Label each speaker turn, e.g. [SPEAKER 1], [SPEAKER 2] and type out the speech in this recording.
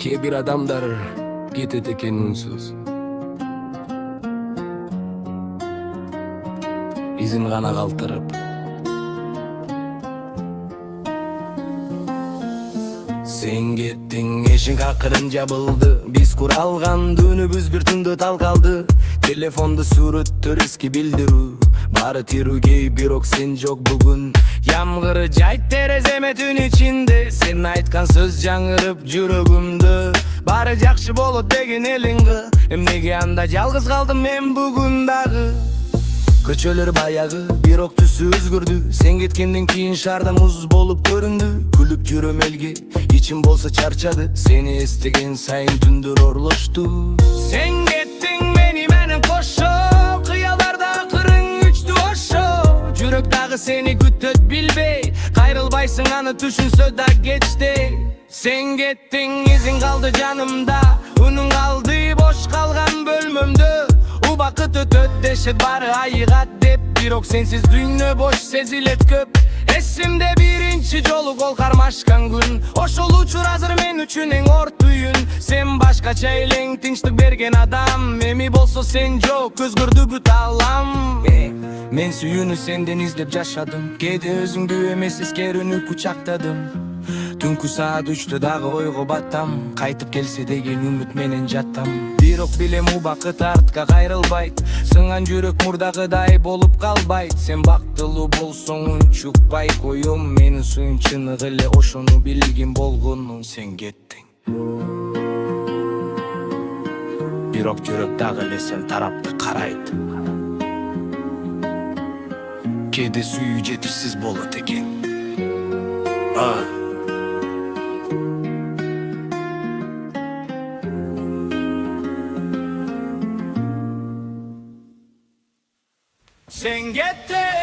[SPEAKER 1] Kээ бир адамдар кетет экен үнсүз. Изин гана калтырып. Сен кеттиң, эшик акырын жабылды. Биз куралган түнүбүз бир түндө талкалды. Телефонду сүрөттөр эски билдирүү. Бары тирүүгей, бирок сен жок бүгүн. Ямгыры жайт тереземе түн ичинде. Сен айткан сөз жаңырып жүрөгүмдө. Бары жакшы болот деген элиңги. Эмнеге анда жалгыз калдым мен бүгүн дагы? Көчөлөр баягы, бирок түсү өзгөрдү. Сен кеткенден кийин шаарда муз болуп көрүндү. Күлүп жүрөм элге, ичим болсо чарчады. Сени эстеген сайын түндөр орлошту. Сен кеттиң мени менен кошо, кыялдарда акырың үчтү ошо. Жүрөк дагы сени күтөт билбей, кайрылбайсың аны түшүнсө да кечтей. Сен кеттиң, изиң калды жанымда, үнүң калды бош калган бөлмөмдө. Убакыт өтөт дешет бары айыгат деп, бирок сенсиз дүйнө бош сезилет көп. Эсимде биринчи жолу кол кармашкан күн, ошол учур азыр мен үчүн эң ор түйүн. Сен башкача элең, тынчтык берген адам, эми болсо сен жок, өзгөрдү бүт алам. Мен сүйүүнү сенден издеп жашадым, кээде өзүңдү эмес эскерүүнү кучактадым. Түнкү саат 3-тө дагы ойго баттам, кайтып келсе деген үмүт менен жаттам. Бирок билем убакыт артка кайрылбайт, сынган жүрөк мурдагыдай болуп калбайт. Сен бактылуу болсоң унчукпай коем, менин суюм чыныгы эле ошону билгин болгонун. Сен кеттиң, бирок жүрөк дагы эле сен тарапты карайт. Кээде сүйүү жетишсиз болот экен. Sen gittin,